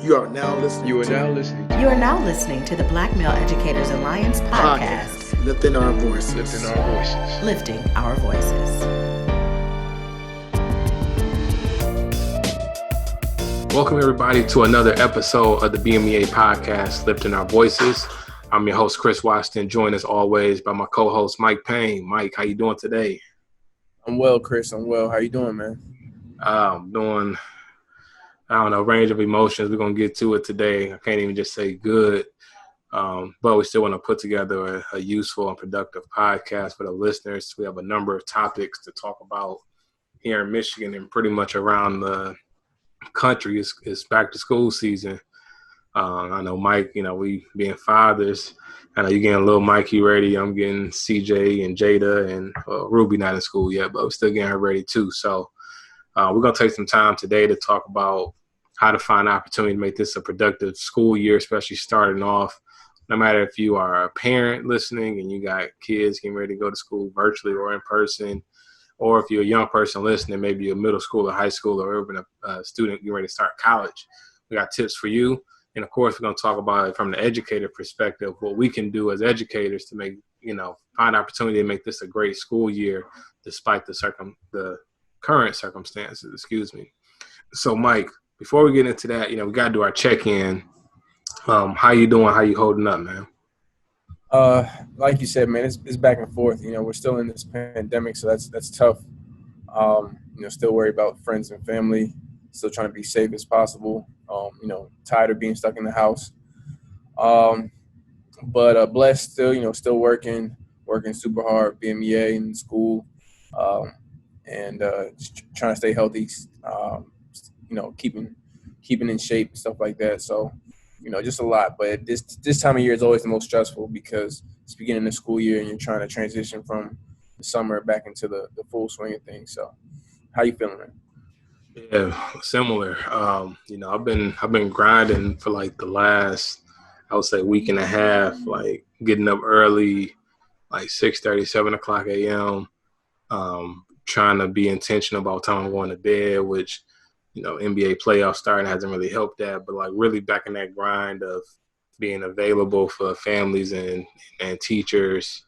You are now listening You are now listening to the Black Male Educators Alliance podcast. Lifting our voices. Lifting our voices. Welcome, everybody, to another episode of the BMEA podcast, Lifting Our Voices. I'm your host, Chris Washington, joined as always by my co-host, Mike Payne. Mike, how you doing today? I'm well, Chris. I'm well. How you doing, man? I'm doing, range of emotions. We're going to get to it today. I can't even just say good, but we still want to put together a useful and productive podcast for the listeners. We have a number of topics to talk about here in Michigan and pretty much around the country. It's back to school season. I know Mike, we being fathers, I know you're getting little Mikey ready. I'm getting CJ and Jada and Ruby not in school yet, but we're still getting her ready too. So we're going to take some time today to talk about how to find opportunity to make this a productive school year, especially starting off. No matter if you are a parent listening and you got kids getting ready to go to school virtually or in person, or if you're a young person listening, maybe you're a middle school or high school or even a student getting ready to start college, we got tips for you. And of course, we're going to talk about it from the educator perspective, what we can do as educators to make, find opportunity to make this a great school year, despite the current circumstances, So Mike, before we get into that, we got to do our check-in. How you doing? How you holding up, man? Like you said, man, it's back and forth. We're still in this pandemic, so that's tough. Still worried about friends and family, still trying to be safe as possible. Tired of being stuck in the house. But blessed still, still working super hard, BMEA in school, and just trying to stay healthy, keeping in shape and stuff like that. So, just a lot. But this time of year is always the most stressful because it's beginning of the school year and you're trying to transition from the summer back into the full swing of things. So, how you feeling, man? Yeah, similar. I've been grinding for like the last, I would say, week and a half, like getting up early, like 6:30, 7 o'clock a.m., trying to be intentional about time I'm going to bed, which, NBA playoffs starting hasn't really helped that, but like really back in that grind of being available for families and teachers.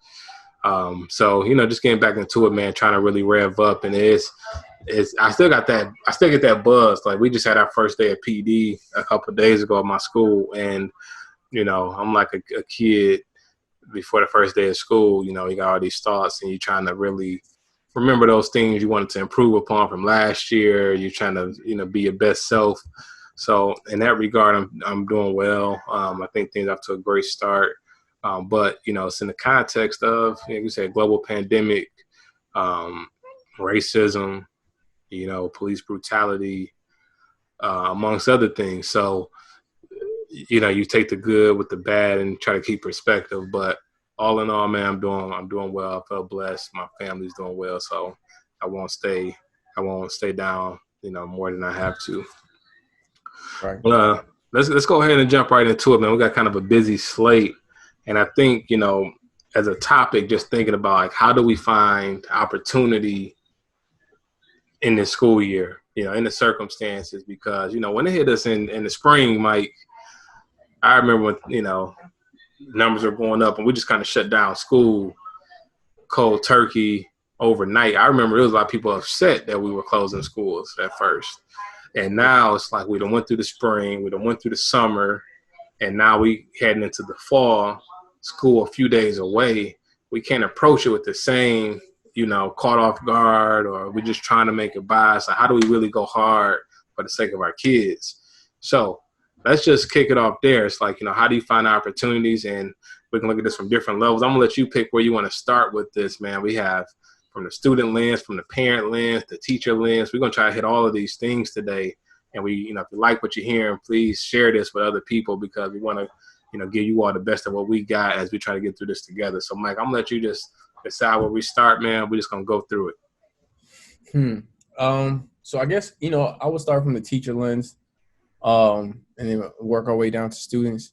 So, just getting back into it, man, trying to really rev up. And I still get that buzz. Like we just had our first day of PD a couple of days ago at my school. And, I'm like a kid before the first day of school, you got all these thoughts and you're trying to really remember those things you wanted to improve upon from last year. You're trying to, be your best self. So in that regard, I'm doing well. I think things up to a great start. But, it's in the context of, like you said, global pandemic, racism, police brutality, amongst other things. So, you take the good with the bad and try to keep perspective. But all in all, man, I'm doing well. I feel blessed. My family's doing well. So I won't stay down, more than I have to. Right. But let's go ahead and jump right into it, man. We got kind of a busy slate. And I think, as a topic, just thinking about like how do we find opportunity in this school year, in the circumstances, because, when it hit us in the spring, Mike, I remember when, numbers are going up and we just kind of shut down school cold turkey overnight. I remember there was a lot of people upset that we were closing schools at first. And now it's like we done went through the spring, we done went through the summer, and now we heading into the fall, school a few days away. We can't approach it with the same, caught off guard, or we're just trying to make it by. So how do we really go hard for the sake of our kids? So let's just kick it off there. It's like, how do you find opportunities? And we can look at this from different levels. I'm going to let you pick where you want to start with this, man. We have from the student lens, from the parent lens, the teacher lens. We're going to try to hit all of these things today. And we, if you like what you're hearing, please share this with other people because we want to, give you all the best of what we got as we try to get through this together. So, Mike, I'm going to let you just decide where we start, man. We're just going to go through it. So I guess, I would start from the teacher lens and then work our way down to students.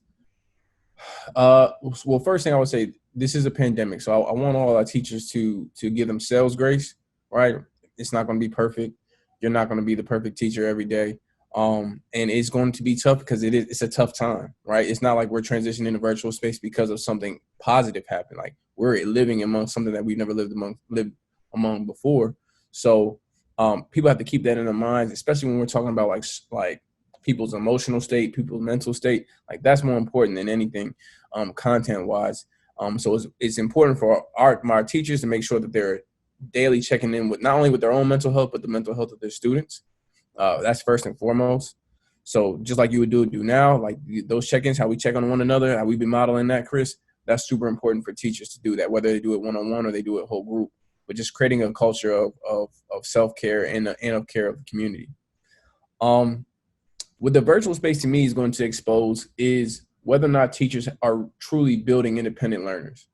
Well, first thing I would say, this is a pandemic. So I want all our teachers to give themselves grace, right? It's not going to be perfect. You're not going to be the perfect teacher every day. And it's going to be tough because it's a tough time, right? It's not like we're transitioning to virtual space because of something positive happened. Like we're living among something that we've never lived among before. So people have to keep that in their minds, especially when we're talking about like people's emotional state, people's mental state. Like that's more important than anything, content wise. So it's important for our teachers to make sure that they're daily checking in with not only with their own mental health, but the mental health of their students. That's first and foremost. So just like you would do now, like those check-ins, how we check on one another, how we be modeling that, Chris, that's super important for teachers to do that, whether they do it one-on-one or they do it whole group, but just creating a culture of self-care and of care of the community. What the virtual space to me is going to expose is whether or not teachers are truly building independent learners.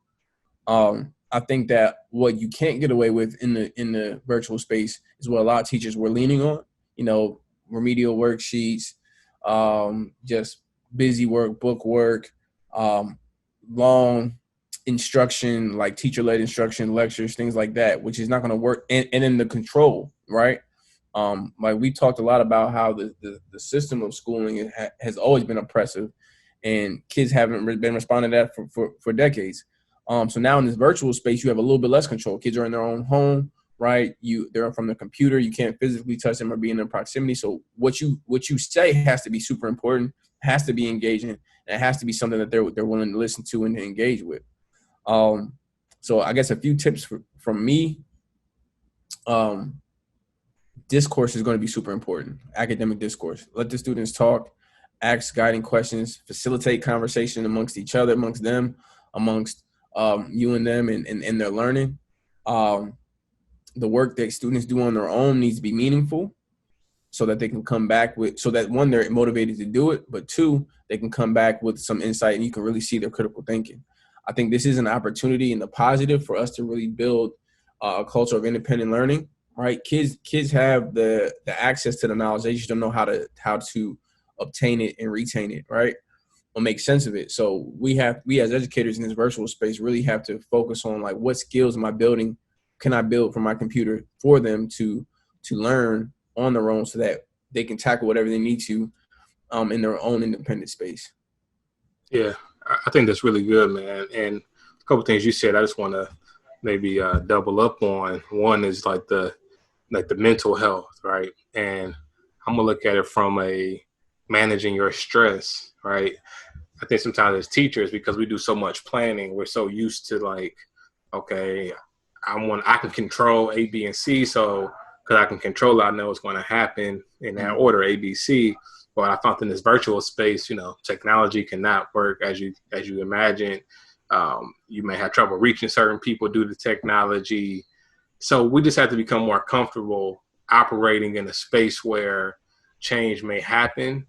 I think that what you can't get away with in the virtual space is what a lot of teachers were leaning on, remedial worksheets, just busy work, book work, long instruction, like teacher-led instruction, lectures, things like that, which is not going to work. And in the control, right? Like we talked a lot about how the system of schooling has always been oppressive, and kids haven't been responding to that for decades. So now in this virtual space, you have a little bit less control. Kids are in their own home, right? They're from the computer. You can't physically touch them or be in their proximity. So what you say has to be super important, has to be engaging, and it has to be something that they're willing to listen to and to engage with. So I guess a few tips from me. Discourse is going to be super important. Academic discourse. Let the students talk, ask guiding questions, facilitate conversation amongst each other, amongst them, amongst you and them and their learning. The work that students do on their own needs to be meaningful so that they can come back with, so that one, they're motivated to do it, but two, they can come back with some insight and you can really see their critical thinking. I think this is an opportunity in the positive for us to really build a culture of independent learning, right? Kids have the access to the knowledge. They just don't know how to obtain it and retain it, right? Or make sense of it. So we as educators in this virtual space really have to focus on like what skills can I build from my computer for them to learn on their own so that they can tackle whatever they need to in their own independent space. Yeah, I think that's really good, man. And a couple things you said, I just want to maybe double up on. One is like the mental health, right? And I'm gonna look at it from a managing your stress, right? I think sometimes as teachers, because we do so much planning, we're so used to like, okay, I can control A, B, and C, so because I can control it, I know what's going to happen in that order, A, B, C. But I found in this virtual space, technology cannot work as you imagine. You may have trouble reaching certain people due to technology. So we just have to become more comfortable operating in a space where change may happen,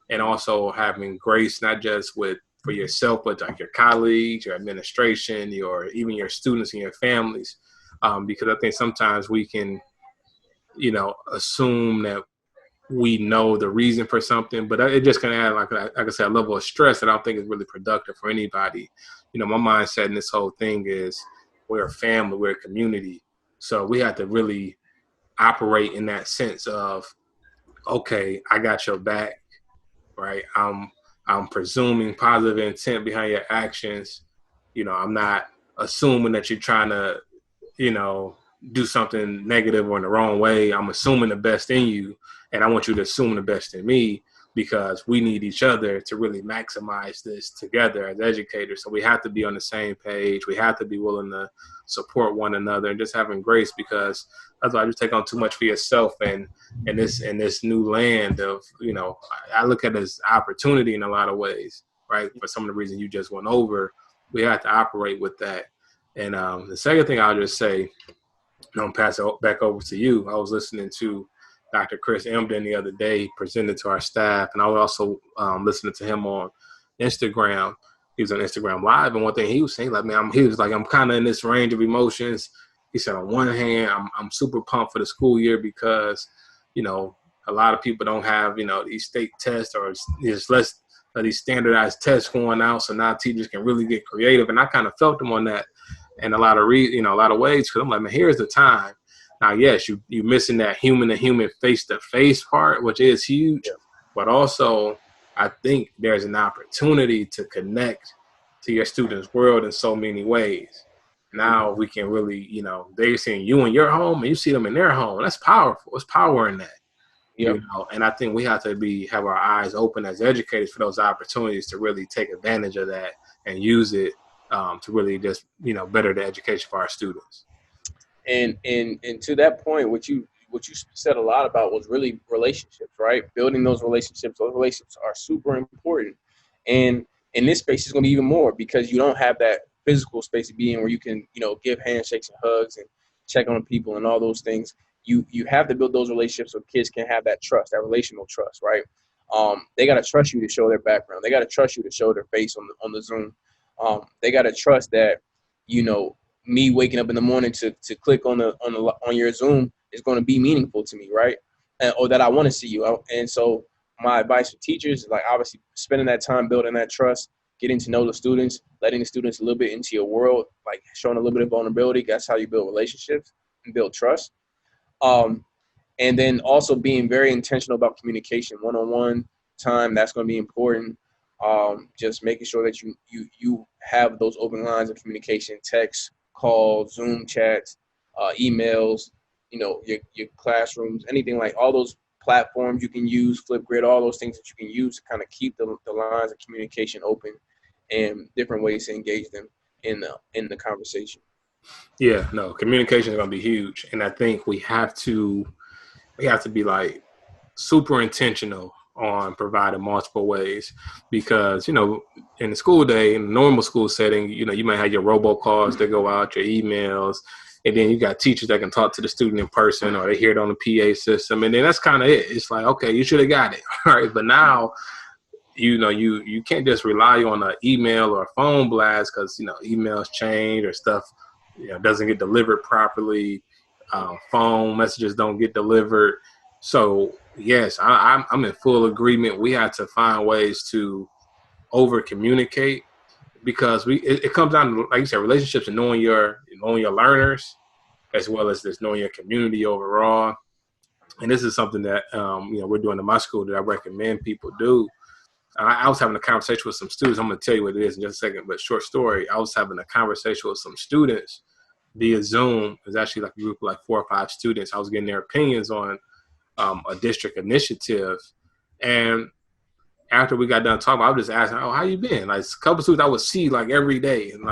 and also having grace, not just for yourself, but like your colleagues, your administration, even your students and your families. Because I think sometimes we can, assume that we know the reason for something, but it just can add, like I said, a level of stress that I don't think is really productive for anybody. My mindset in this whole thing is we're a family, we're a community. So we have to really operate in that sense of, okay, I got your back, right? I'm presuming positive intent behind your actions. I'm not assuming that you're trying to, do something negative or in the wrong way. I'm assuming the best in you, and I want you to assume the best in me, because we need each other to really maximize this together as educators. So we have to be on the same page. We have to be willing to support one another and just having grace, because otherwise you take on too much for yourself. And in this new land of, I look at it as opportunity in a lot of ways, right? For some of the reasons you just went over, we have to operate with that. And the second thing I'll just say, I'm pass it back over to you. I was listening to Dr. Chris Emden the other day, presented to our staff, and I was also listening to him on Instagram. He was on Instagram Live, and one thing he was saying, I'm kind of in this range of emotions. He said, on one hand, I'm super pumped for the school year because, a lot of people don't have, these state tests, or there's less of these standardized tests going out, so now teachers can really get creative. And I kind of felt him on that in a lot of ways, because I'm like, man, here's the time Now, yes, you missing that human to human face to face part, which is huge, but also I think there's an opportunity to connect to your students' world in so many ways. Now we can really, they're seeing you in your home and you see them in their home. That's powerful. There's power in that. Yep. And I think we have to have our eyes open as educators for those opportunities to really take advantage of that and use it to really just, better the education for our students. And to that point, what you said a lot about was really relationships, right? Building those relationships. Those relationships are super important. And in this space, it's going to be even more because you don't have that physical space to be in where you can, give handshakes and hugs and check on people and all those things. You have to build those relationships so kids can have that trust, that relational trust, right? They got to trust you to show their background. They got to trust you to show their face on the Zoom. They got to trust that, me waking up in the morning to click on your Zoom is going to be meaningful to me, right? Or that I want to see you. And so my advice for teachers is like obviously spending that time building that trust, getting to know the students, letting the students a little bit into your world, like showing a little bit of vulnerability. That's how you build relationships and build trust. And then also being very intentional about communication, one-on-one time. That's going to be important. Just making sure that you have those open lines of communication, text, call, Zoom chats, emails, your classrooms, anything like all those platforms you can use, Flipgrid, all those things that you can use to kind of keep the lines of communication open and different ways to engage them in the conversation. Yeah, no, communication is going to be huge. And I think we have to be like super intentional on providing multiple ways because, in the school day, in the normal school setting, you might have your robocalls that go out, your emails, and then you got teachers that can talk to the student in person or they hear it on the PA system. And then that's kind of it. It's like, okay, you should have got it. All right. But now, you can't just rely on an email or a phone blast because, emails change or stuff, doesn't get delivered properly. Phone messages don't get delivered. So yes, I'm in full agreement. We have to find ways to over communicate because it comes down to, like you said, relationships and knowing your learners as well as just knowing your community overall. And this is something that we're doing in my school that I recommend people do. I was having a conversation with some students. I'm going to tell you what it is in just a second, but short story. I was having a conversation with some students via Zoom. It was actually like a group of like 4 or 5 students. I was getting their opinions on a district initiative. And after we got done talking, I was just asking, "Oh, how you been?" Like a couple of students I would see like every day, and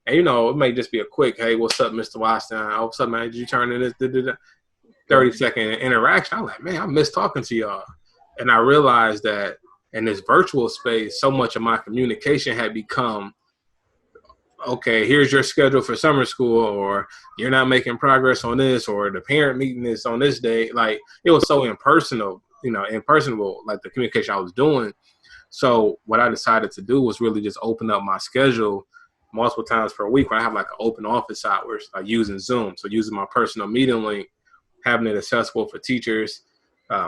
it may just be a quick, "Hey, what's up, Mr. Weinstein? Oh, what's up, man? Did you turn in this?" 30-second interaction. I'm like, man, I miss talking to y'all. And I realized that in this virtual space, so much of my communication had become, okay, here's your schedule for summer school, or you're not making progress on this, or the parent meeting is on this day. Like, it was so impersonable, like the communication I was doing. So what I decided to do was really just open up my schedule multiple times per week where I have like an open office hours, like using Zoom. So using my personal meeting link, having it accessible for teachers,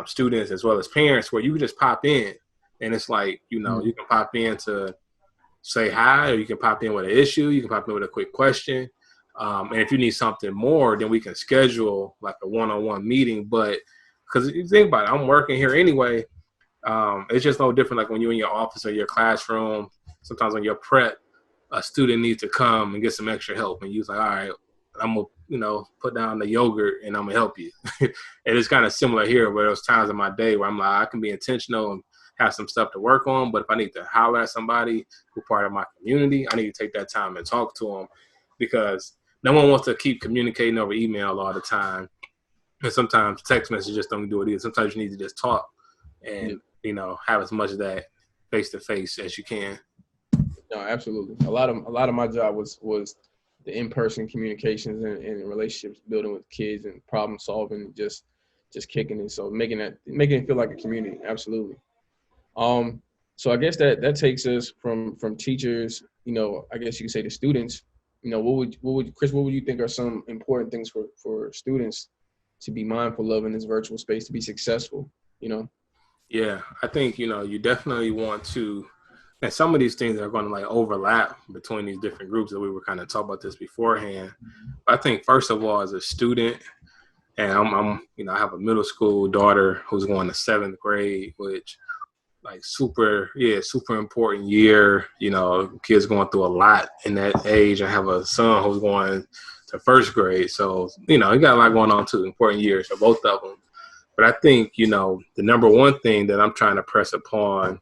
students, as well as parents, where you can just pop in. And it's like, you can pop in to say hi, or you can pop in with an issue, you can pop in with a quick question. And if you need something more, then we can schedule like a one-on-one meeting. But because you think about it, I'm working here anyway. It's just no different like when you're in your office or your classroom. Sometimes when you're prep, a student needs to come and get some extra help. And you're like, all right, I'm going to, put down the yogurt and I'm going to help you. And it's kind of similar here where there's times in my day where I'm like, I can be intentional and have some stuff to work on. But if I need to holler at somebody who's part of my community, I need to take that time and talk to them because no one wants to keep communicating over email all the time. And sometimes text messages don't do it either. Sometimes you need to just talk and, have as much of that face-to-face as you can. No, absolutely. A lot of my job was the in-person communications and relationships building with kids and problem solving, just kicking it. So making it feel like a community. Absolutely. So I guess that takes us from teachers, I guess you could say to students, what would you think are some important things for students to be mindful of in this virtual space to be successful, Yeah, I think, you definitely want to, and some of these things are going to like overlap between these different groups that we were kind of talking about this beforehand. I think first of all, as a student, And I have a middle school daughter who's going to 7th grade, which super important year. Kids going through a lot in that age. I have a son who's going to 1st grade. So, you got a lot going on too. Important years for both of them. But I think, the number one thing that I'm trying to press upon,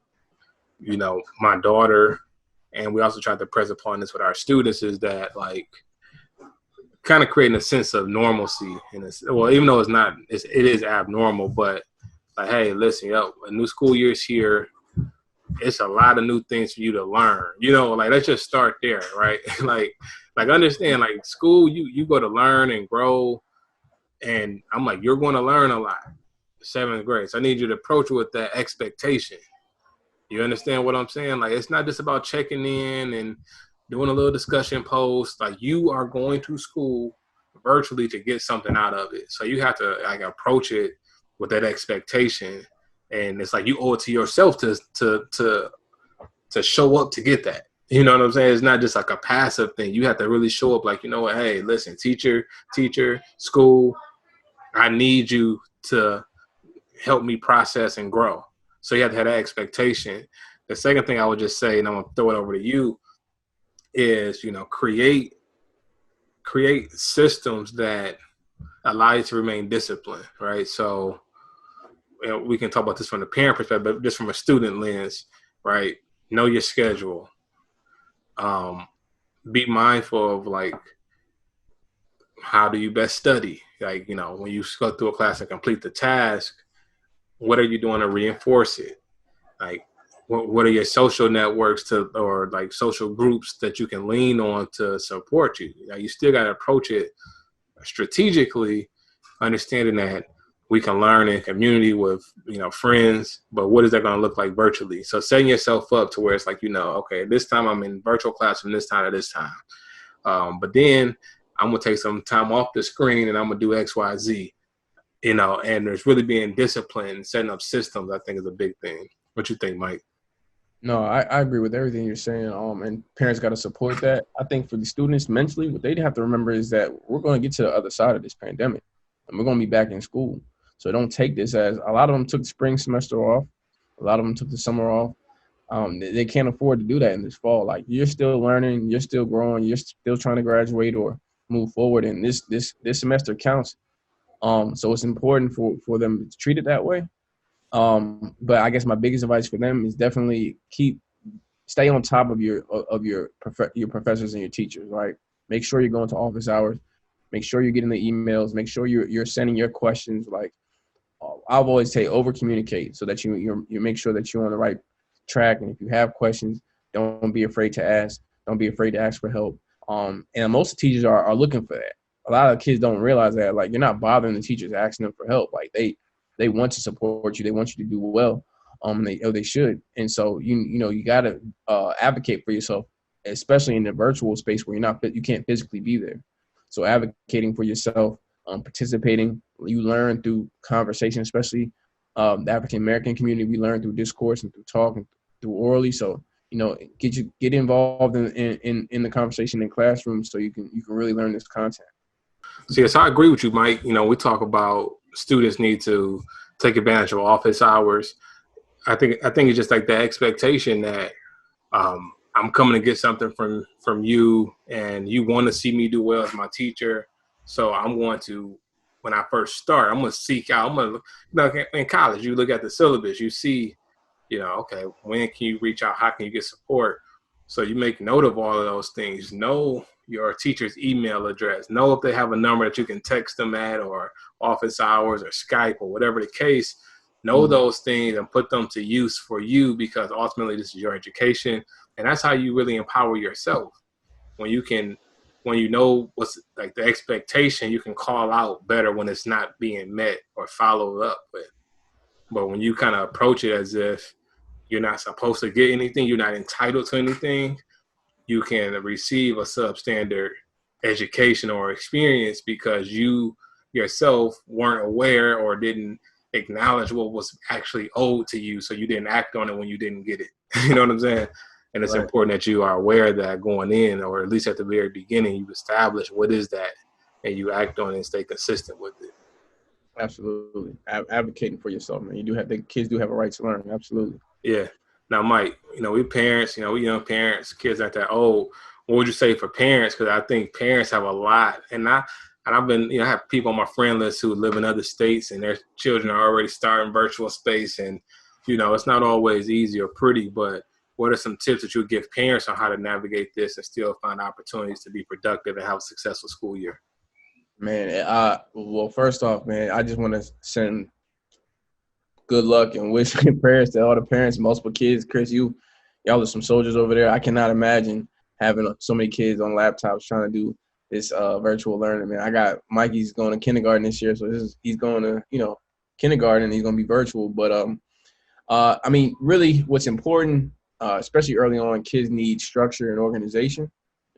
my daughter, and we also try to press upon this with our students, is that kind of creating a sense of normalcy. And even though it is abnormal, but hey, listen, a new school year is here. It's a lot of new things for you to learn. Let's just start there, right? Understand, school, you go to learn and grow. And I'm you're going to learn a lot. 7th grade. So I need you to approach it with that expectation. You understand what I'm saying? It's not just about checking in and doing a little discussion post. You are going to school virtually to get something out of it. So you have to approach it with that expectation. And it's you owe it to yourself to show up to get that. You know what I'm saying? It's not just a passive thing. You have to really show up what, hey, listen, teacher, school, I need you to help me process and grow. So you have to have that expectation. The second thing I would just say, and I'm going to throw it over to you, is, create systems that allow you to remain disciplined, right? So we can talk about this from the parent perspective, but just from a student lens, right? Know your schedule. Be mindful of how do you best study? When you go through a class and complete the task, what are you doing to reinforce it? What are your social networks or social groups that you can lean on to support you? You still got to approach it strategically, understanding that we can learn in community with, friends, but what is that going to look like virtually? So setting yourself up to where it's okay, this time I'm in virtual class from this time to this time. But then I'm going to take some time off the screen and I'm going to do X, Y, Z. And there's really being disciplined, setting up systems, I think, is a big thing. What you think, Mike? No, I agree with everything you're saying. And parents got to support that. I think for the students mentally, what they have to remember is that we're going to get to the other side of this pandemic and we're going to be back in school. So don't take this as a lot of them took the spring semester off. A lot of them took the summer off. They can't afford to do that in this fall. You're still learning, you're still growing, you're still trying to graduate or move forward. And this semester counts. So it's important for them to treat it that way. But I guess my biggest advice for them is definitely stay on top of your professors and your teachers, right? Make sure you're going to office hours. Make sure you're getting the emails. Make sure you're sending your questions. I've always say over communicate so that you make sure that you're on the right track. And if you have questions, don't be afraid to ask. Don't be afraid to ask for help. And most teachers are looking for that. A lot of kids don't realize that you're not bothering the teachers asking them for help. They want to support you. They want you to do well. They should. And so you got to advocate for yourself, especially in the virtual space where you can't physically be there. So advocating for yourself, participating, you learn through conversation, especially the African American community. We learn through discourse and through talk and through orally. So get involved in the conversation in classrooms so you can really learn this content. So yes, I agree with you, Mike. We talk about students need to take advantage of office hours. I think it's just the expectation that I'm coming to get something from you, and you want to see me do well as my teacher. So I'm going to, when I first start, I'm going to seek out. I'm going to, in college, you look at the syllabus, you see, okay, when can you reach out? How can you get support? So you make note of all of those things. Know your teacher's email address. Know if they have a number that you can text them at, or office hours or Skype or whatever the case. Know those things and put them to use for you, because ultimately this is your education. And that's how you really empower yourself. When you know what's the expectation, you can call out better when it's not being met or followed up with. But when you kind of approach it as if you're not supposed to get anything, you're not entitled to anything, you can receive a substandard education or experience because you yourself weren't aware or didn't acknowledge what was actually owed to you. So you didn't act on it when you didn't get it. You know what I'm saying? And it's important that you are aware of that going in, or at least at the very beginning, you establish what is that and you act on it and stay consistent with it. Absolutely. Advocating for yourself, man. The kids do have a right to learn. Absolutely. Yeah. Now, Mike, we parents, we young parents, kids aren't that old. What would you say for parents? Because I think parents have a lot, I've been, I have people on my friend list who live in other states, and their children are already starting virtual space, and it's not always easy or pretty. But what are some tips that you would give parents on how to navigate this and still find opportunities to be productive and have a successful school year? Man, well, first off, man, I just want to send good luck and wish and prayers to all the parents, multiple kids. Chris, y'all are some soldiers over there. I cannot imagine having so many kids on laptops trying to do this virtual learning. Man, I got Mikey's going to kindergarten this year, so he's going to kindergarten. And he's going to be virtual. But I mean, really, what's important, especially early on, kids need structure and organization.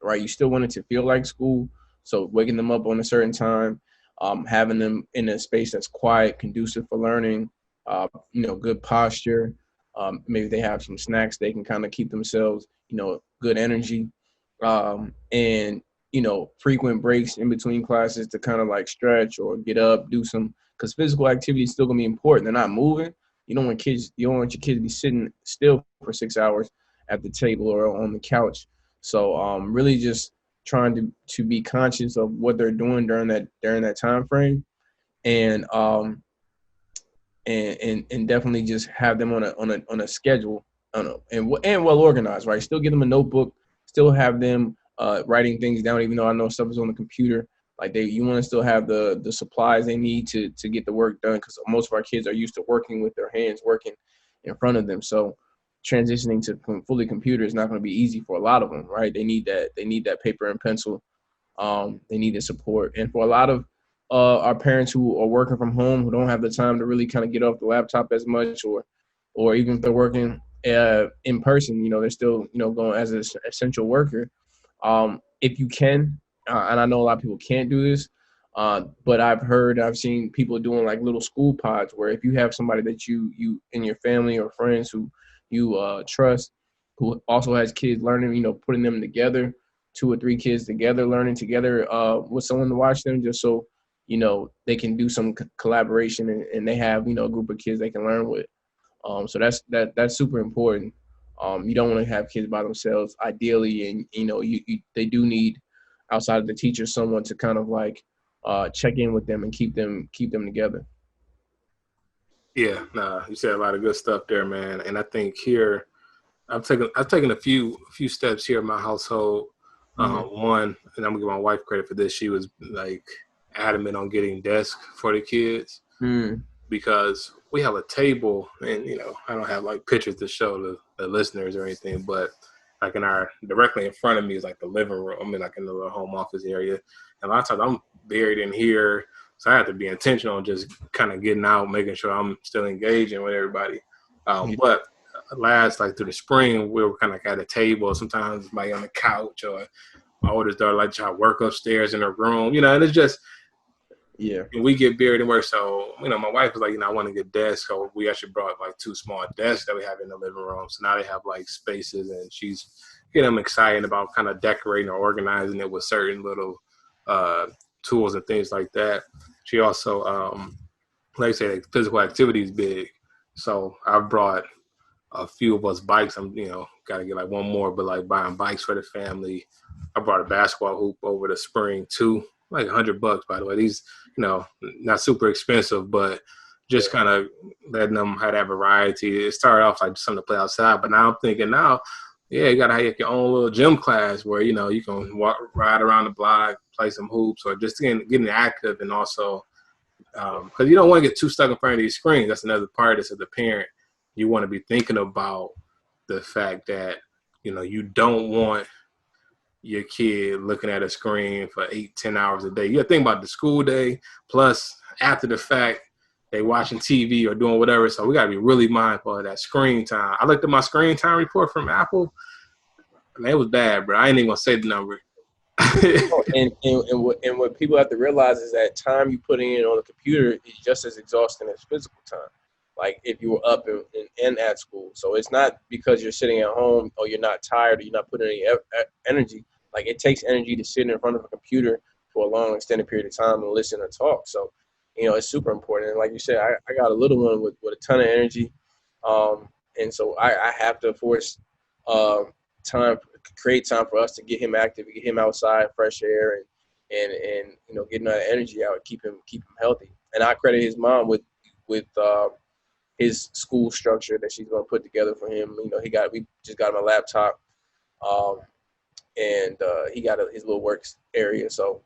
Right, you still want it to feel like school, so waking them up on a certain time, having them in a space that's quiet, conducive for learning, good posture. Maybe they have some snacks they can kind of keep themselves, good energy, and frequent breaks in between classes to kind of like stretch or get up, do some, because physical activity is still gonna be important. They're not moving. You don't want your kids to be sitting still for 6 hours at the table or on the couch. So really just trying to be conscious of what they're doing during that time frame, and and definitely just have them on a schedule, and well organized, right? Still give them a notebook, still have them writing things down, even though I know stuff is on the computer. Like you want to still have the supplies they need to get the work done, because most of our kids are used to working with their hands, working in front of them. So transitioning to fully computer is not going to be easy for a lot of them, right? They need that paper and pencil. They need the support. And for a lot of our parents who are working from home, who don't have the time to really kind of get off the laptop as much, or even if they're working in person, they're still, going as an essential worker. If you can, and I know a lot of people can't do this, but I've seen people doing like little school pods, where if you have somebody that you in your family or friends who you trust, who also has kids learning, putting them together, 2 or 3 kids together, learning together with someone to watch them, just so, they can do some collaboration, and they have, a group of kids they can learn with. So that's super important. You don't want to have kids by themselves, ideally, and they do need, outside of the teacher, someone to kind of like check in with them and keep them together. Yeah, nah, you said a lot of good stuff there, man. And I think here, I've taken a few steps here in my household. One, and I'm gonna give my wife credit for this. She was like adamant on getting desks for the kids, because we have a table, and I don't have like pictures to show the listeners or anything, but like directly in front of me is like the living room. I mean, like in the little home office area. And a lot of times I'm buried in here, so I have to be intentional on just kind of getting out, making sure I'm still engaging with everybody. But last, like through the spring, we were kind of like at a table, sometimes maybe on the couch, or my oldest daughter like to try to work upstairs in her room, and it's just, and we get buried in work. So, my wife was like, I want to get desks. So we actually brought like 2 small desks that we have in the living room. So now they have like spaces, and she's getting them excited about kind of decorating or organizing it with certain little tools and things like that. She also, like I said, physical activity is big. So I brought a few of us bikes. I'm, got to get like one more, but like buying bikes for the family. I brought a basketball hoop over the spring too, like $100, by the way. These, not super expensive, but just kind of letting them have that variety. It started off like something to play outside, but now I'm thinking you got to have your own little gym class where, you can ride around the block, play some hoops, or just getting active. And also, because you don't want to get too stuck in front of these screens. That's another part as a parent. You want to be thinking about the fact that, you don't want your kid looking at a screen for 8-10 hours a day. You got to think about the school day, plus after the fact, they watching TV or doing whatever. So we got to be really mindful of that screen time. I looked at my screen time report from Apple, and it was bad, bro. I ain't even going to say the number. and what people have to realize is that time you put in on the computer is just as exhausting as physical time. Like if you were up and at school. So it's not because you're sitting at home or you're not tired or you're not putting any energy. Like it takes energy to sit in front of a computer for a long extended period of time and listen or talk. So it's super important. And like you said, I got a little one with a ton of energy. And so I have to force um, time, create time for us to get him active, get him outside, fresh air, and getting that energy out, keep him healthy. And I credit his mom with his school structure that she's going to put together for him. We just got him a laptop, um, and he got his little work area. So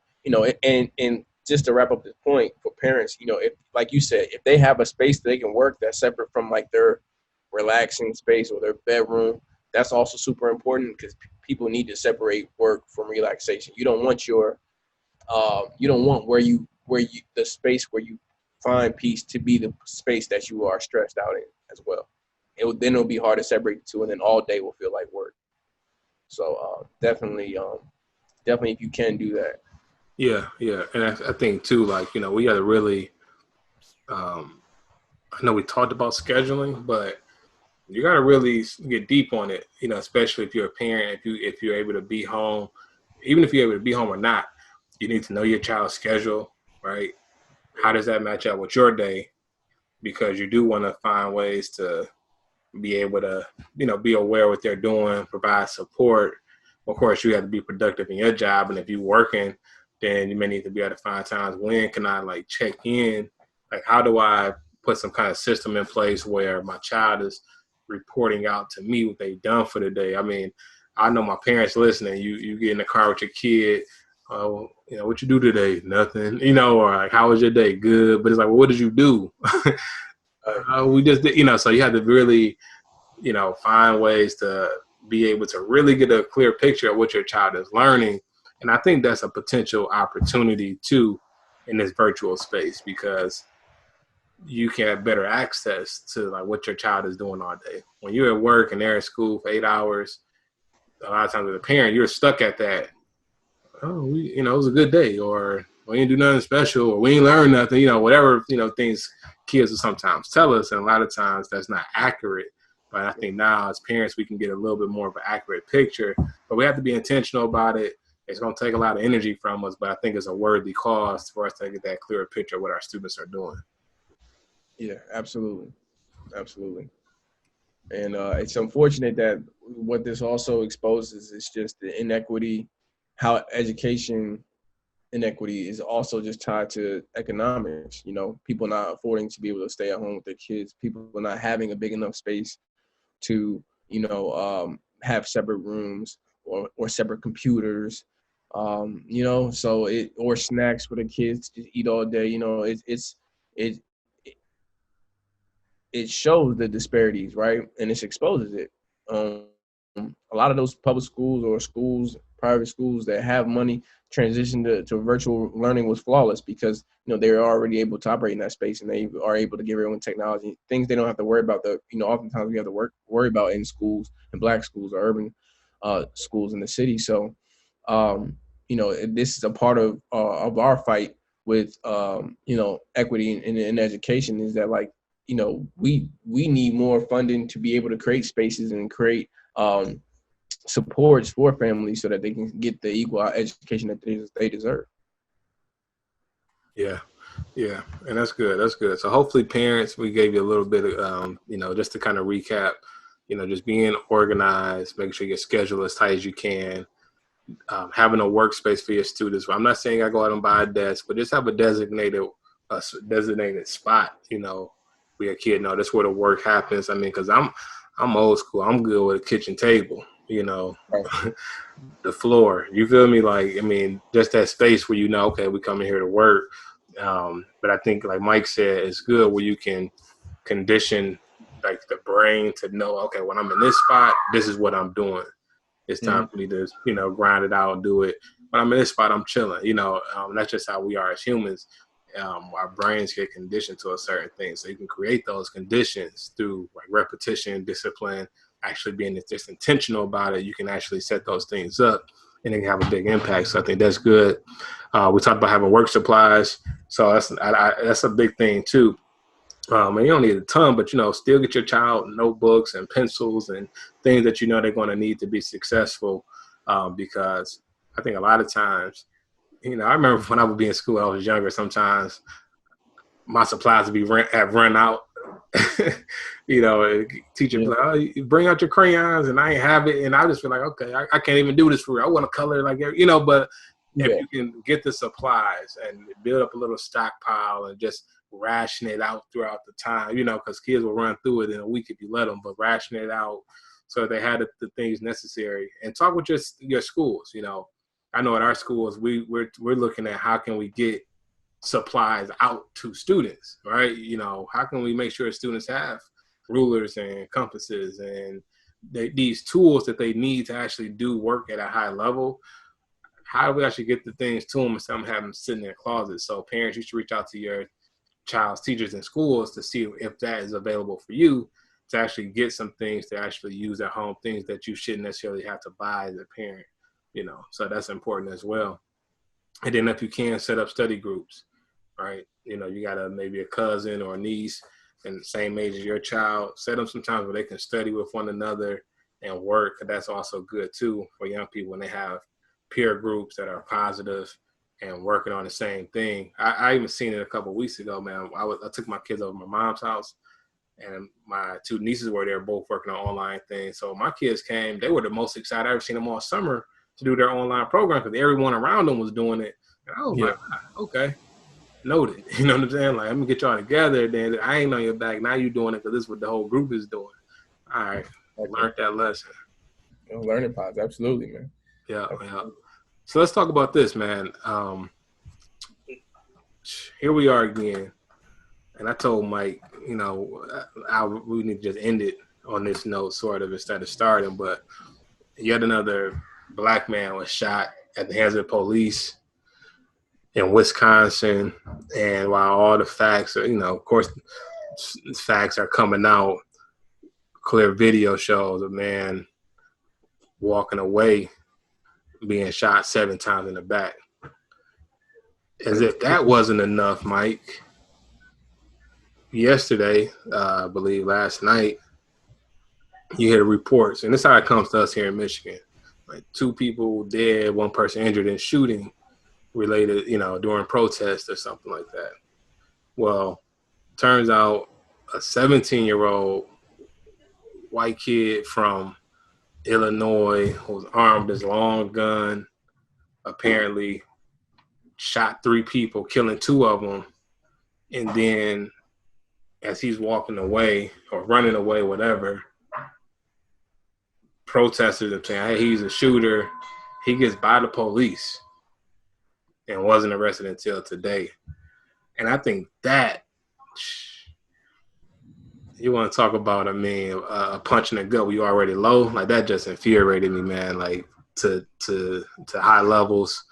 and just to wrap up this point for parents, if, like you said, if they have a space they can work that's separate from like their relaxing space or their bedroom, that's also super important, because people need to separate work from relaxation. You don't want where you the space where you find peace to be the space that you are stressed out in as well. Then it'll be hard to separate the two, and then all day will feel like work. So definitely, if you can do that. Yeah, yeah, and I think too, like we got to really. I know we talked about scheduling, but you got to really get deep on it. Especially if you're a parent, if you're able to be home, even if you're able to be home or not, you need to know your child's schedule, right? How does that match up with your day? Because you do want to find ways to be able to, be aware of what they're doing, provide support. Of course, you have to be productive in your job, and if you're working, then you may need to be able to find times when can I like check in, like how do I put some kind of system in place where my child is reporting out to me what they've done for the day. I mean, I know my parents listening. You get in the car with your kid. What you do today? Nothing. Or like, how was your day? Good. But it's like, well, what did you do? We just did. So you have to really, find ways to be able to really get a clear picture of what your child is learning. And I think that's a potential opportunity too in this virtual space, because you can have better access to like what your child is doing all day. When you're at work and they're at school for 8 hours, a lot of times as a parent, you're stuck at that. Oh, it was a good day, or we didn't do nothing special, or we didn't learn nothing, whatever, things kids will sometimes tell us. And a lot of times that's not accurate. But I think now as parents, we can get a little bit more of an accurate picture, but we have to be intentional about it. It's going to take a lot of energy from us, but I think it's a worthy cause for us to get that clearer picture of what our students are doing. Yeah, absolutely. Absolutely. And it's unfortunate that what this also exposes is just the inequity, how education inequity is also just tied to economics. People not affording to be able to stay at home with their kids, people not having a big enough space to, have separate rooms or separate computers, or snacks for the kids to eat all day. It it shows the disparities, right? And it exposes it. A lot of those public schools or private schools that have money transition to virtual learning was flawless, because they're already able to operate in that space, and they are able to give everyone technology, things they don't have to worry about. Oftentimes we have to worry about in schools, in Black schools or urban schools in the city. So, this is a part of our fight with equity in education, is that like we need more funding to be able to create spaces and create supports for families so that they can get the equal education that they deserve. Yeah. Yeah. And that's good. That's good. So hopefully parents, we gave you a little bit of, just to kind of recap, just being organized, making sure your schedule as tight as you can, having a workspace for your students. I'm not saying I go out and buy a desk, but just have a designated spot, where your kid know that's where the work happens. I mean, because I'm old school. I'm good with a kitchen table, Right. the floor. You feel me? Like, I mean, just that space where okay, we come in here to work. But I think, like Mike said, it's good where you can condition like the brain to know, okay, when I'm in this spot, this is what I'm doing. It's time for me to, grind it out and do it. When I'm in this spot, I'm chilling. That's just how we are as humans. Our brains get conditioned to a certain thing. So you can create those conditions through like repetition, discipline, actually being just intentional about it. You can actually set those things up and it can have a big impact. So I think that's good. We talked about having work supplies. So that's a big thing too. And you don't need a ton, but, still get your child notebooks and pencils and things that they're going to need to be successful, because I think a lot of times, I remember when I would be in school, I was younger sometimes, my supplies have run out. You know, teacher be like, oh, you bring out your crayons, and I ain't have it, and I just feel like, okay, I can't even do this for you. I want to color like, you know, but if you can get the supplies and build up a little stockpile and just ration it out throughout the time, you know, because kids will run through it in a week if you let them, but ration it out so they had the things necessary. And talk with your schools. You know, I know at our schools we're looking at how can we get supplies out to students, right? You know, how can we make sure students have rulers and compasses and these tools that they need to actually do work at a high level? How do we actually get the things to them instead of having them sit in their closets? So parents, you should reach out to your child's teachers in schools to see if that is available for you to actually get some things to actually use at home, things that you shouldn't necessarily have to buy as a parent, you know, so that's important as well. And then if you can, set up study groups, right? You know, you got maybe a cousin or a niece and the same age as your child, set them sometimes where they can study with one another and work. That's also good too for young people when they have peer groups that are positive and working on the same thing. I even seen it a couple of weeks ago, man. I took my kids over to my mom's house, and my two nieces were there, both working on online things. So my kids came; they were the most excited I've ever seen them all summer to do their online program because everyone around them was doing it. And I was like, okay, noted. You know what I'm saying? Like, I'm gonna get y'all together. Then I ain't on your back. Now you doing it because this is what the whole group is doing. All right, learned that lesson. Learning pods, absolutely, man. Yeah. So let's talk about this, man. Here we are again. And I told Mike, you know, we need to just end it on this note, sort of, instead of starting. But yet another black man was shot at the hands of the police in Wisconsin. And while all the facts are, you know, of course, facts are coming out, clear video shows a man walking away being shot 7 times in the back. As if that wasn't enough, Mike. Yesterday, I believe last night, you hear reports, and this is how it comes to us here in Michigan. Like 2 people dead, 1 person injured in shooting related, you know, during protests or something like that. Well, turns out a 17-year-old white kid from Illinois who was armed with a long gun apparently shot 3 people, killing 2 of them. And then as he's walking away or running away, whatever, protesters are saying, hey, he's a shooter. He gets by the police and wasn't arrested until today. And I think that, you want to talk about, a punch in the gut when you already low, like that just infuriated me, man, like to high levels.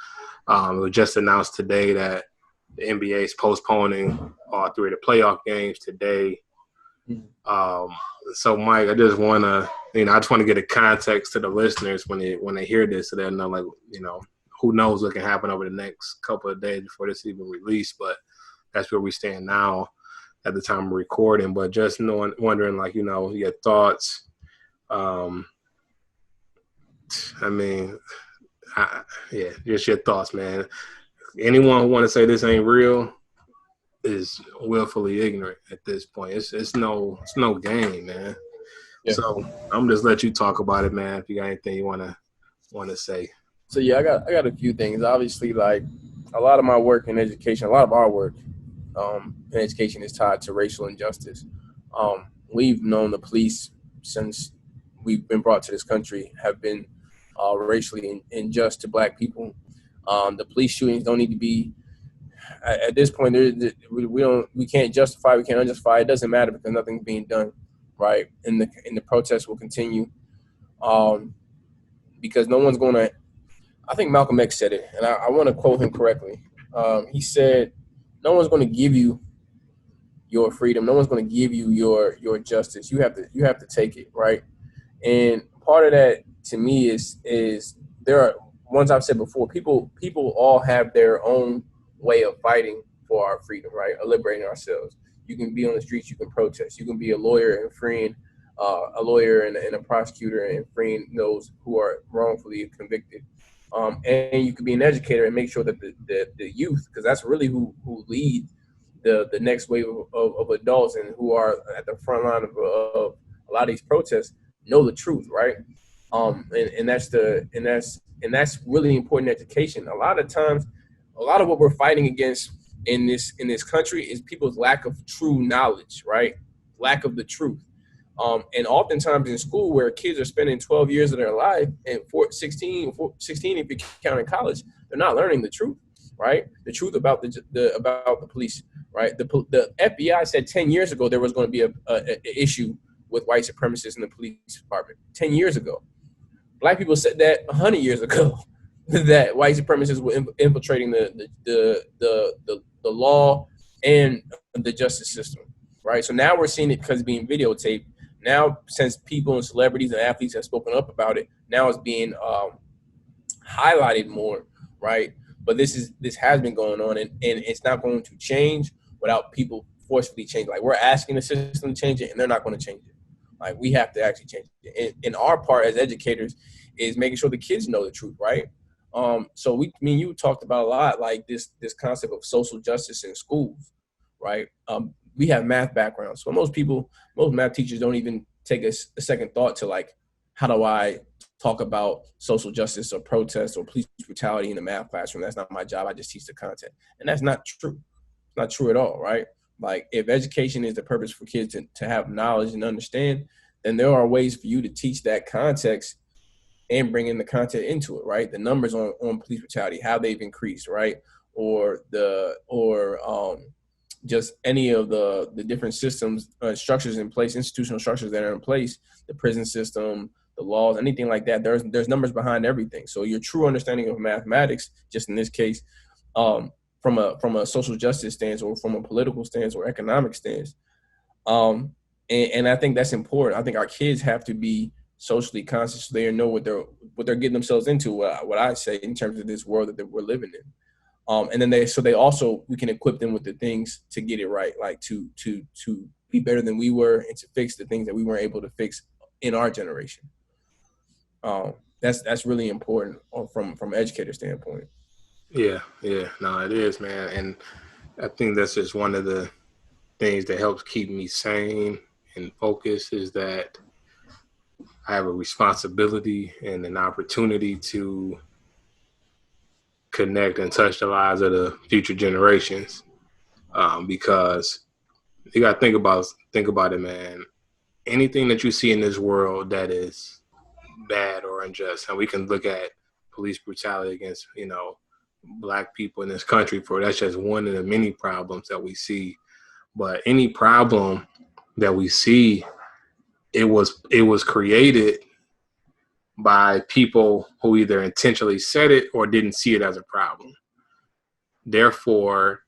It was just announced today that the NBA is postponing all 3 of the playoff games today. So, Mike, I just want to, get a context to the listeners when they hear this, so they'll know, like, you know, who knows what can happen over the next couple of days before this even released. But that's where we stand now at the time of recording. But just wondering, like, you know, your thoughts. Just your thoughts, man. Anyone who want to say this ain't real is willfully ignorant at this point. It's no game, man. Yeah. So I'm just let you talk about it, man. If you got anything you want to say. So yeah, I got a few things. Obviously, like a lot of my work in education, a lot of our work in education is tied to racial injustice. We've known the police since we've been brought to this country have been racially unjust to Black people. The police shootings don't need to be. At this point, we can't justify, we can't unjustify. It doesn't matter because nothing's being done, right? And the protests will continue, because no one's going to. I think Malcolm X said it, and I want to quote him correctly. He said, "No one's going to give you your freedom. No one's going to give you your justice. You have to take it, right?" And part of that to me is there are ones I've said before. People all have their own way of fighting for our freedom, right? Or liberating ourselves. You can be on the streets, you can protest. You can be a lawyer and freeing a lawyer and a prosecutor and freeing those who are wrongfully convicted. And you can be an educator and make sure that the youth, because that's really who lead the next wave of adults and who are at the front line of a lot of these protests know the truth, right? And that's really important education. A lot of times, a lot of what we're fighting against in this country is people's lack of true knowledge, right? Lack of the truth. And oftentimes in school, where kids are spending 12 years of their life and 16 if you count in college, they're not learning the truth, right? The truth about the police, right? The FBI said 10 years ago there was going to be a issue with white supremacists in the police department. 10 years ago. Black people said that 100 years ago, that white supremacists were infiltrating the law and the justice system, right? So now we're seeing it because it's being videotaped. Now, since people and celebrities and athletes have spoken up about it, now it's being highlighted more, right? But this has been going on, and it's not going to change without people forcefully change. Like, we're asking the system to change it, and they're not going to change it. Like, we have to actually change it. And our part as educators is making sure the kids know the truth, right? So me and you talked about a lot, like this concept of social justice in schools, right? We have math backgrounds, so most math teachers don't even take a second thought to, like, how do I talk about social justice or protest or police brutality in the math classroom? That's not my job. I just teach the content, and that's not true. It's not true at all, right? Like, if education is the purpose for kids to have knowledge and understand, then there are ways for you to teach that context and bring in the content into it, right? The numbers on police brutality, how they've increased, right? Or just any of the different systems, structures in place, institutional structures that are in place, the prison system, the laws, anything like that. There's numbers behind everything. So your true understanding of mathematics, just in this case, from a social justice stance or from a political stance or economic stance, and I think that's important. I think our kids have to be socially conscious, so they know what they're getting themselves into. What I say in terms of this world that we're living in. And then we can equip them with the things to get it right, like to be better than we were and to fix the things that we weren't able to fix in our generation. That's really important from an educator standpoint. Yeah, no, it is, man. And I think that's just one of the things that helps keep me sane and focused, is that I have a responsibility and an opportunity to connect and touch the lives of the future generations, because you got to think about it, man. Anything that you see in this world that is bad or unjust, and we can look at police brutality against Black people in this country, that's just one of the many problems that we see. But any problem that we see, it was created by people who either intentionally said it or didn't see it as a problem. Therefore,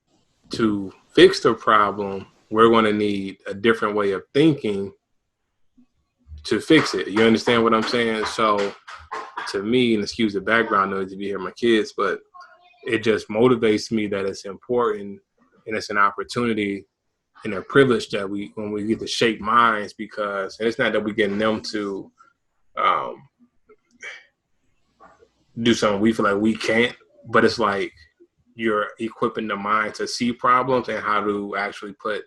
to fix the problem, we're going to need a different way of thinking to fix it. You understand what I'm saying? So to me, and excuse the background noise if you hear my kids, but it just motivates me that it's important and it's an opportunity and a privilege that when we get to shape minds, because it's not that we're getting them to do something we feel like we can't, but it's like you're equipping the mind to see problems and how to actually put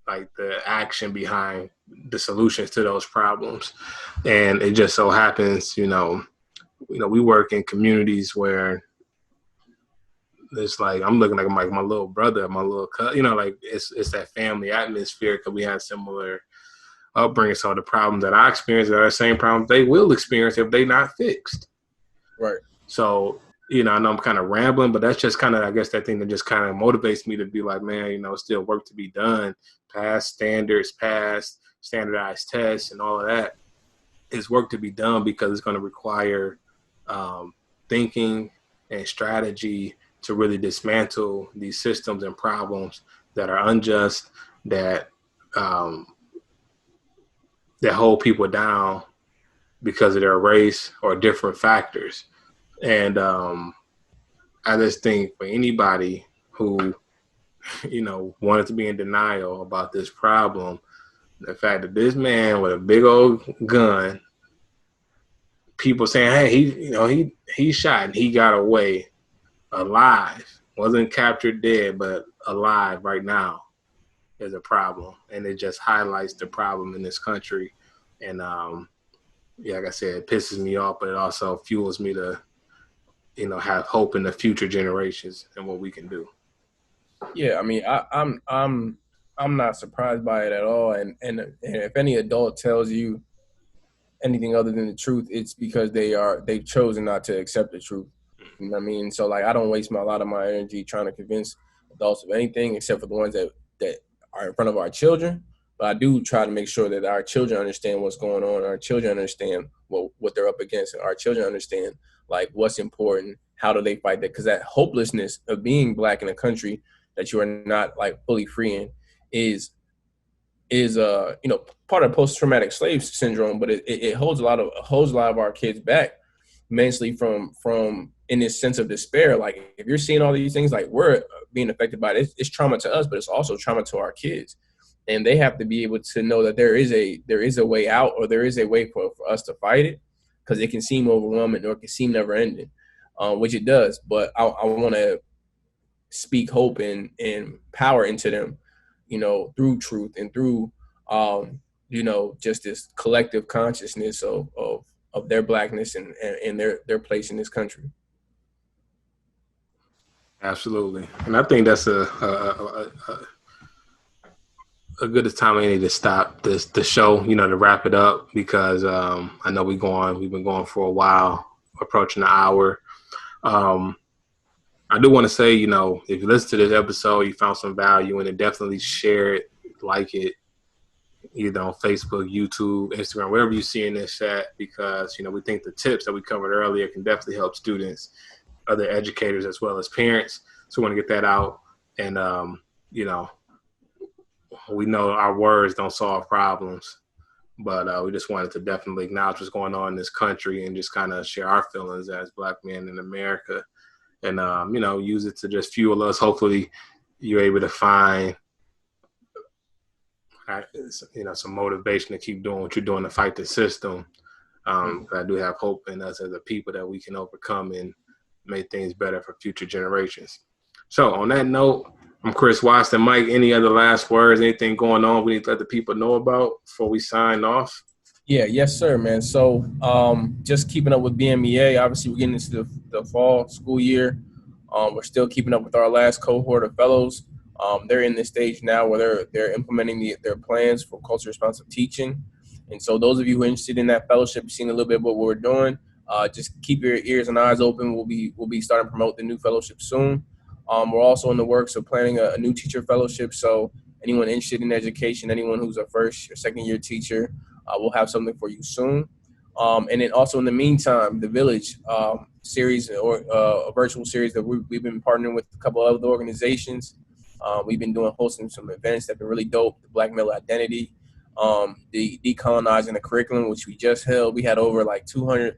like the action behind the solutions to those problems. And it just so happens, we work in communities where it's like I'm looking like my little brother, my little cousin, like it's that family atmosphere, because we have similar upbringing. So the problems that I experience are the same problems they will experience if they not fixed. Right. So, I know I'm kind of rambling, but that's just kind of, I guess, that thing that just kind of motivates me to be like, man, still work to be done, pass standards, pass standardized tests, and all of that is work to be done, because it's going to require thinking and strategy to really dismantle these systems and problems that are unjust, that hold people down because of their race or different factors. And I just think for anybody who, wanted to be in denial about this problem, the fact that this man with a big old gun, people saying, hey, he shot and he got away alive, wasn't captured dead, but alive right now is a problem. And it just highlights the problem in this country. And like I said, it pisses me off, but it also fuels me to, have hope in the future generations and what we can do. Yeah, I mean, I'm not surprised by it at all. And if any adult tells you anything other than the truth, it's because they've chosen not to accept the truth. You know what I mean? So like, I don't waste a lot of my energy trying to convince adults of anything except for the ones that are in front of our children. But I do try to make sure that our children understand what's going on. Our children understand what they're up against, and our children understand like what's important. How do they fight that? Because that hopelessness of being Black in a country that you are not like fully free in is part of post-traumatic slave syndrome, but it holds a lot of our kids back mentally from in this sense of despair. Like if you're seeing all these things, like we're being affected by it, it's trauma to us, but it's also trauma to our kids, and they have to be able to know that there is a way out, or there is a way for us to fight it, because it can seem overwhelming or it can seem never ending, which it does. But I want to speak hope and power into them, through truth and through, just this collective consciousness of their Blackness and their place in this country. Absolutely. And I think that's a good time we need to stop the show, to wrap it up, because I know we've been going for a while, approaching an hour. I do want to say, if you listen to this episode, you found some value in it, definitely share it, like it, either on Facebook, YouTube, Instagram, wherever you see in this chat, because, we think the tips that we covered earlier can definitely help students, other educators, as well as parents. So we want to get that out. And, we know our words don't solve problems, but we just wanted to definitely acknowledge what's going on in this country and just kind of share our feelings as Black men in America. And, use it to just fuel us. Hopefully you're able to find, some motivation to keep doing what you're doing to fight the system. I do have hope in us as a people that we can overcome and make things better for future generations. So on that note, I'm Chris Watson. Mike, any other last words, anything going on we need to let the people know about before we sign off? Yeah, yes, sir, man. So just keeping up with BMEA. Obviously, we're getting into the fall school year. We're still keeping up with our last cohort of fellows. They're in this stage now where they're implementing their plans for culture responsive teaching. And so those of you who are interested in that fellowship, seeing a little bit of what we're doing, just keep your ears and eyes open. We'll be starting to promote the new fellowship soon. We're also in the works of planning a new teacher fellowship. So anyone interested in education, anyone who's a first or second year teacher, we'll have something for you soon. And then also in the meantime, the Village series, or a virtual series that we've been partnering with a couple of other organizations. We've been hosting some events that have been really dope. The Black Male Identity, the Decolonizing the Curriculum, which we just held. We had over like 200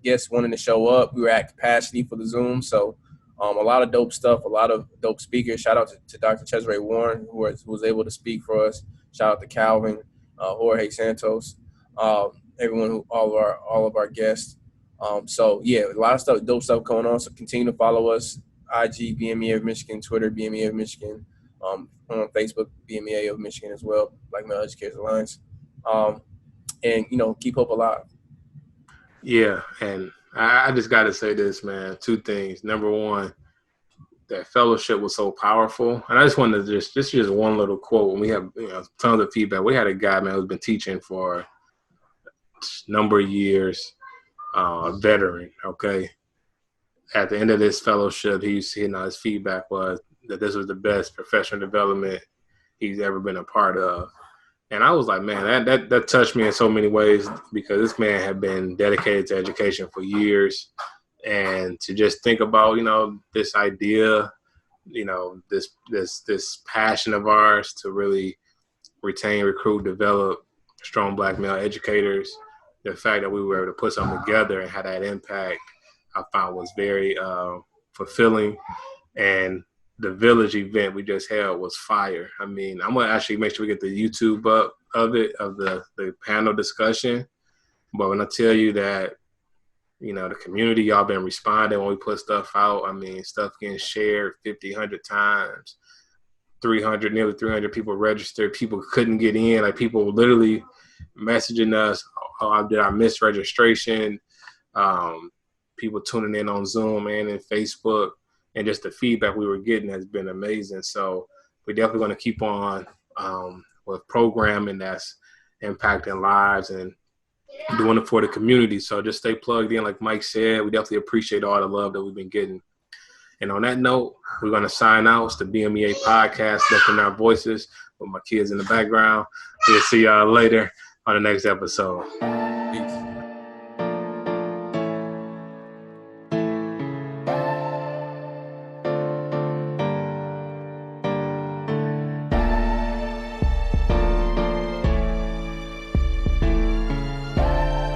guests wanting to show up. We were at capacity for the Zoom. So a lot of dope stuff, a lot of dope speakers. Shout out to Dr. Cesare Warren, who was able to speak for us. Shout out to Calvin, Jorge Santos, everyone, all of our guests. So yeah, a lot of stuff, dope stuff going on. So continue to follow us. IG, BMEA of Michigan, Twitter, BMEA of Michigan, on Facebook, BMEA of Michigan as well, Black Male Educators Alliance. And, keep hope alive. Yeah, and I just got to say this, man, two things. Number one, that fellowship was so powerful. And I just wanted to just one little quote. When we have tons of feedback. We had a guy, man, who's been teaching for a number of years, veteran, okay? At the end of this fellowship, his feedback was that this was the best professional development he's ever been a part of. And I was like, man, that touched me in so many ways, because this man had been dedicated to education for years. And to just think about, this idea, this passion of ours to really retain, recruit, develop strong Black male educators, the fact that we were able to put something together and have that impact, I found was very fulfilling. And the Village event we just held was fire. I mean, I'm going to actually make sure we get the YouTube up of the panel discussion. But when I tell you that The community, y'all been responding when we put stuff out. I mean, stuff getting shared 50, 100 times, nearly 300 people registered. People couldn't get in. Like, people literally messaging us, did I miss registration? People tuning in on Zoom and Facebook, and just the feedback we were getting has been amazing. So we're definitely going to keep on with programming that's impacting lives and doing it for the community. So just stay plugged in. Like Mike said, we definitely appreciate all the love that we've been getting. And on that note, we're going to sign out. It's the BMEA podcast, lifting our voices with my kids in the background. We'll see y'all later on the next episode.